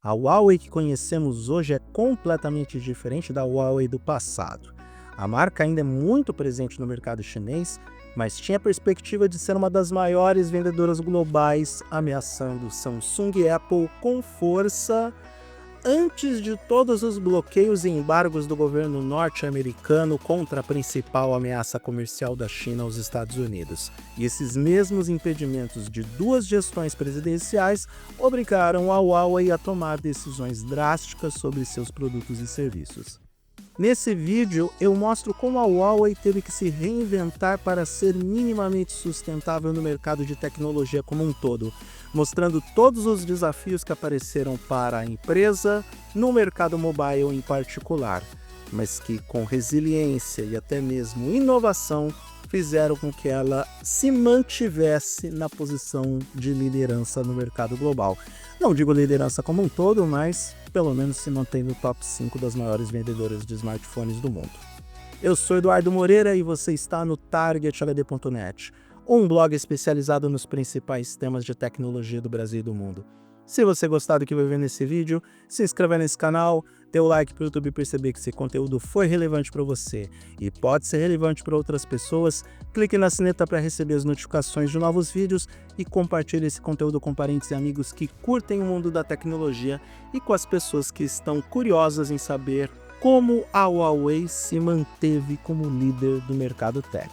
A Huawei que conhecemos hoje é completamente diferente da Huawei do passado. A marca ainda é muito presente no mercado chinês, mas tinha a perspectiva de ser uma das maiores vendedoras globais, ameaçando Samsung e Apple com força antes de todos os bloqueios e embargos do governo norte-americano contra a principal ameaça comercial da China aos Estados Unidos. E esses mesmos impedimentos de duas gestões presidenciais obrigaram a Huawei a tomar decisões drásticas sobre seus produtos e serviços. Nesse vídeo, eu mostro como a Huawei teve que se reinventar para ser minimamente sustentável no mercado de tecnologia como um todo, mostrando todos os desafios que apareceram para a empresa no mercado mobile em particular, mas que com resiliência e até mesmo inovação fizeram com que ela se mantivesse na posição de liderança no mercado global. Não digo liderança como um todo, mas pelo menos se mantém no top 5 das maiores vendedoras de smartphones do mundo. Eu sou Eduardo Moreira e você está no TargetHD.net, um blog especializado nos principais temas de tecnologia do Brasil e do mundo. Se você gostar do que vai ver nesse vídeo, se inscreva nesse canal, dê o like para o YouTube perceber que esse conteúdo foi relevante para você e pode ser relevante para outras pessoas. Clique na sineta para receber as notificações de novos vídeos e compartilhe esse conteúdo com parentes e amigos que curtem o mundo da tecnologia e com as pessoas que estão curiosas em saber como a Huawei se manteve como líder do mercado tech.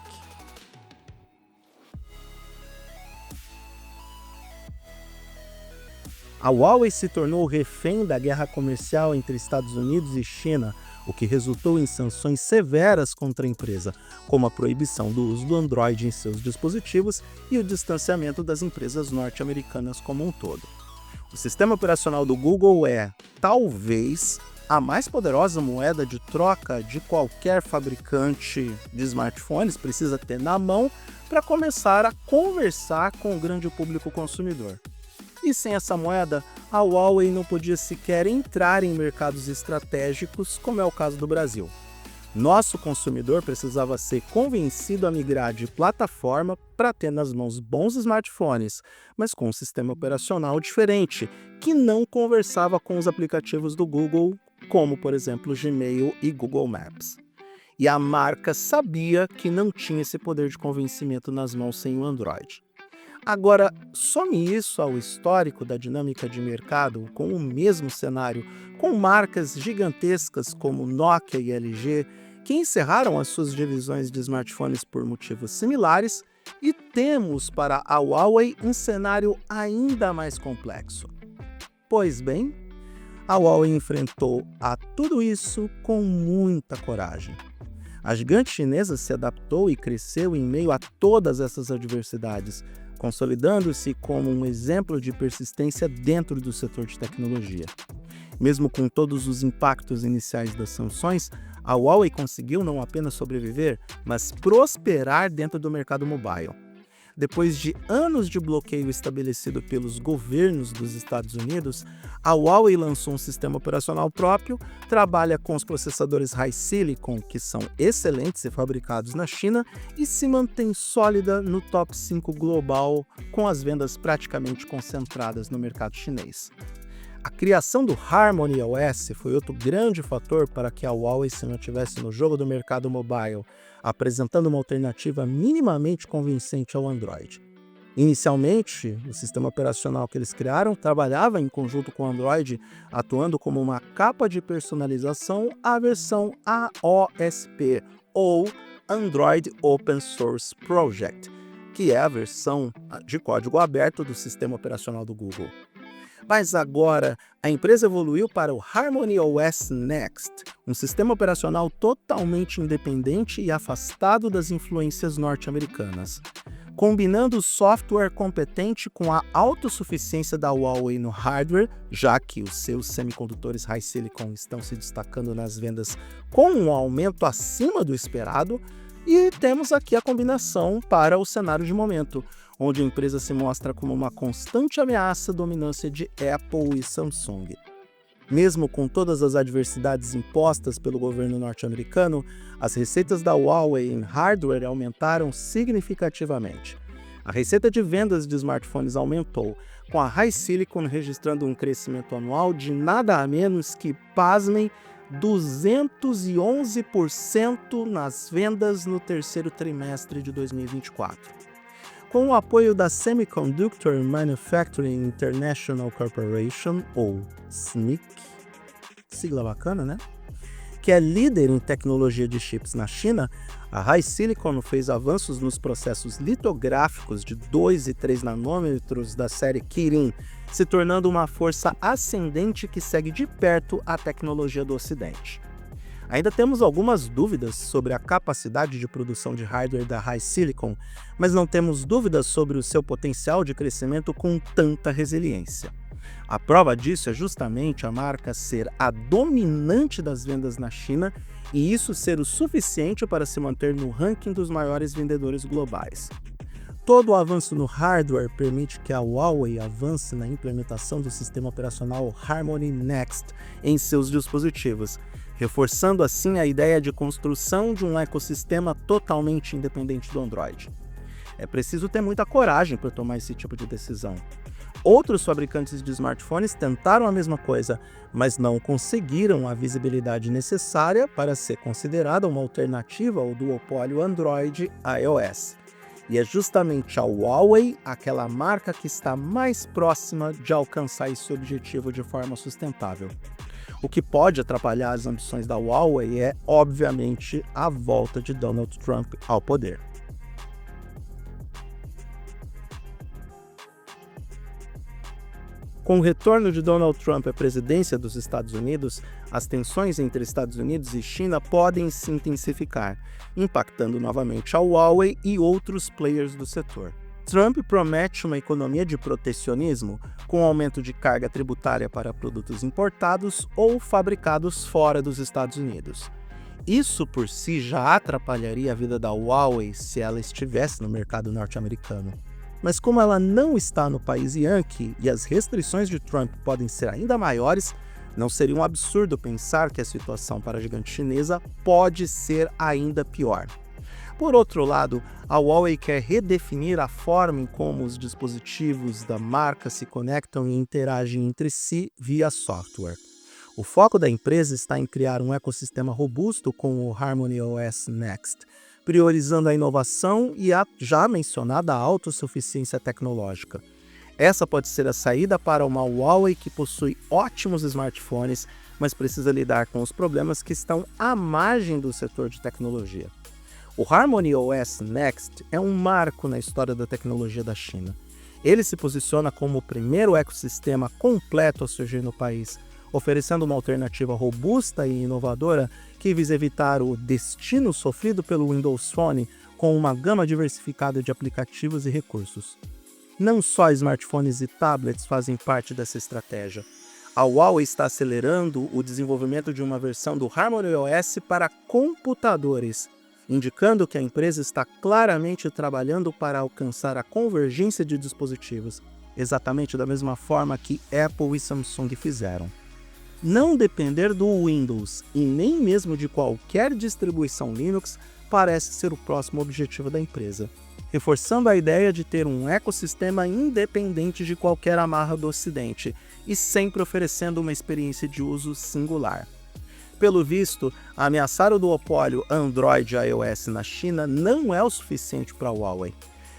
A Huawei se tornou refém da guerra comercial entre Estados Unidos e China, o que resultou em sanções severas contra a empresa, como a proibição do uso do Android em seus dispositivos e o distanciamento das empresas norte-americanas como um todo. O sistema operacional do Google é, talvez, a mais poderosa moeda de troca de qualquer fabricante de smartphones precisa ter na mão para começar a conversar com o grande público consumidor. E sem essa moeda, a Huawei não podia sequer entrar em mercados estratégicos, como é o caso do Brasil. Nosso consumidor precisava ser convencido a migrar de plataforma para ter nas mãos bons smartphones, mas com um sistema operacional diferente, que não conversava com os aplicativos do Google, como por exemplo Gmail e Google Maps. E a marca sabia que não tinha esse poder de convencimento nas mãos sem o Android. Agora, some isso ao histórico da dinâmica de mercado com o mesmo cenário, com marcas gigantescas como Nokia e LG, que encerraram as suas divisões de smartphones por motivos similares, e temos para a Huawei um cenário ainda mais complexo. Pois bem, a Huawei enfrentou a tudo isso com muita coragem. A gigante chinesa se adaptou e cresceu em meio a todas essas adversidades, consolidando-se como um exemplo de persistência dentro do setor de tecnologia. Mesmo com todos os impactos iniciais das sanções, a Huawei conseguiu não apenas sobreviver, mas prosperar dentro do mercado mobile. Depois de anos de bloqueio estabelecido pelos governos dos Estados Unidos, a Huawei lançou um sistema operacional próprio, trabalha com os processadores High Silicon, que são excelentes e fabricados na China, e se mantém sólida no top 5 global, com as vendas praticamente concentradas no mercado chinês. A criação do Harmony OS foi outro grande fator para que a Huawei se mantivesse no jogo do mercado mobile, apresentando uma alternativa minimamente convincente ao Android. Inicialmente, o sistema operacional que eles criaram trabalhava em conjunto com o Android, atuando como uma capa de personalização à versão AOSP, ou Android Open Source Project, que é a versão de código aberto do sistema operacional do Google. Mas agora, a empresa evoluiu para o Harmony OS Next, um sistema operacional totalmente independente e afastado das influências norte-americanas. Combinando o software competente com a autossuficiência da Huawei no hardware, já que os seus semicondutores High Silicon estão se destacando nas vendas com um aumento acima do esperado, e temos aqui a combinação para o cenário de momento, onde a empresa se mostra como uma constante ameaça à dominância de Apple e Samsung. Mesmo com todas as adversidades impostas pelo governo norte-americano, as receitas da Huawei em hardware aumentaram significativamente. A receita de vendas de smartphones aumentou, com a HiSilicon registrando um crescimento anual de nada a menos que, pasmem, 211% nas vendas no terceiro trimestre de 2024. Com o apoio da Semiconductor Manufacturing International Corporation, ou SMIC, sigla bacana, né? Que é líder em tecnologia de chips na China, a HiSilicon fez avanços nos processos litográficos de 2 e 3 nanômetros da série Kirin, se tornando uma força ascendente que segue de perto a tecnologia do Ocidente. Ainda temos algumas dúvidas sobre a capacidade de produção de hardware da HiSilicon, mas não temos dúvidas sobre o seu potencial de crescimento com tanta resiliência. A prova disso é justamente a marca ser a dominante das vendas na China e isso ser o suficiente para se manter no ranking dos maiores vendedores globais. Todo o avanço no hardware permite que a Huawei avance na implementação do sistema operacional Harmony Next em seus dispositivos, reforçando assim a ideia de construção de um ecossistema totalmente independente do Android. É preciso ter muita coragem para tomar esse tipo de decisão. Outros fabricantes de smartphones tentaram a mesma coisa, mas não conseguiram a visibilidade necessária para ser considerada uma alternativa ao duopólio Android-iOS. E é justamente a Huawei aquela marca que está mais próxima de alcançar esse objetivo de forma sustentável. O que pode atrapalhar as ambições da Huawei é, obviamente, a volta de Donald Trump ao poder. Com o retorno de Donald Trump à presidência dos Estados Unidos, as tensões entre Estados Unidos e China podem se intensificar, impactando novamente a Huawei e outros players do setor. Trump promete uma economia de protecionismo, com aumento de carga tributária para produtos importados ou fabricados fora dos Estados Unidos. Isso por si já atrapalharia a vida da Huawei se ela estivesse no mercado norte-americano. Mas como ela não está no país Yankee e as restrições de Trump podem ser ainda maiores, não seria um absurdo pensar que a situação para a gigante chinesa pode ser ainda pior. Por outro lado, a Huawei quer redefinir a forma em como os dispositivos da marca se conectam e interagem entre si via software. O foco da empresa está em criar um ecossistema robusto com o Harmony OS Next, priorizando a inovação e a já mencionada autossuficiência tecnológica. Essa pode ser a saída para uma Huawei que possui ótimos smartphones, mas precisa lidar com os problemas que estão à margem do setor de tecnologia. O Harmony OS Next é um marco na história da tecnologia da China. Ele se posiciona como o primeiro ecossistema completo a surgir no país, oferecendo uma alternativa robusta e inovadora que visa evitar o destino sofrido pelo Windows Phone com uma gama diversificada de aplicativos e recursos. Não só smartphones e tablets fazem parte dessa estratégia. A Huawei está acelerando o desenvolvimento de uma versão do Harmony OS para computadores, indicando que a empresa está claramente trabalhando para alcançar a convergência de dispositivos, exatamente da mesma forma que Apple e Samsung fizeram. Não depender do Windows e nem mesmo de qualquer distribuição Linux parece ser o próximo objetivo da empresa, reforçando a ideia de ter um ecossistema independente de qualquer amarra do Ocidente e sempre oferecendo uma experiência de uso singular. Pelo visto, ameaçar o duopólio Android-iOS na China não é o suficiente para a Huawei.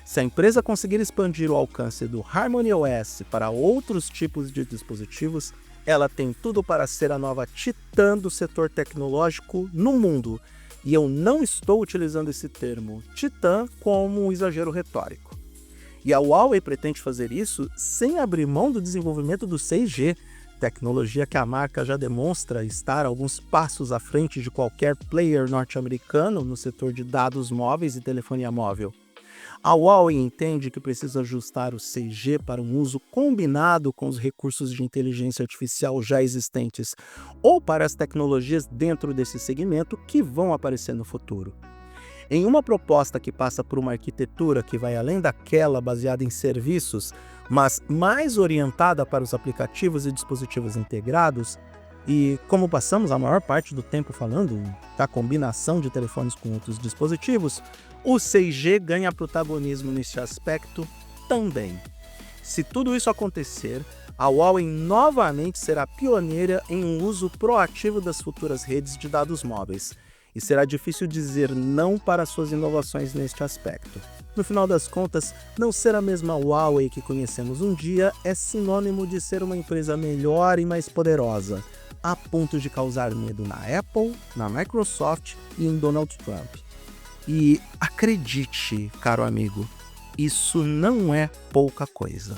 Se a empresa conseguir expandir o alcance do Harmony OS para outros tipos de dispositivos, ela tem tudo para ser a nova titã do setor tecnológico no mundo. E eu não estou utilizando esse termo titã como um exagero retórico. E a Huawei pretende fazer isso sem abrir mão do desenvolvimento do 6G, tecnologia que a marca já demonstra estar alguns passos à frente de qualquer player norte-americano no setor de dados móveis e telefonia móvel. A Huawei entende que precisa ajustar o 6G para um uso combinado com os recursos de inteligência artificial já existentes, ou para as tecnologias dentro desse segmento que vão aparecer no futuro. Em uma proposta que passa por uma arquitetura que vai além daquela baseada em serviços, mas mais orientada para os aplicativos e dispositivos integrados, E como passamos a maior parte do tempo falando da combinação de telefones com outros dispositivos, o 6G ganha protagonismo neste aspecto também. Se tudo isso acontecer, a Huawei novamente será pioneira em um uso proativo das futuras redes de dados móveis, e será difícil dizer não para suas inovações neste aspecto. No final das contas, não ser a mesma Huawei que conhecemos um dia é sinônimo de ser uma empresa melhor e mais poderosa, a ponto de causar medo na Apple, na Microsoft e em Donald Trump. E acredite, caro amigo, isso não é pouca coisa.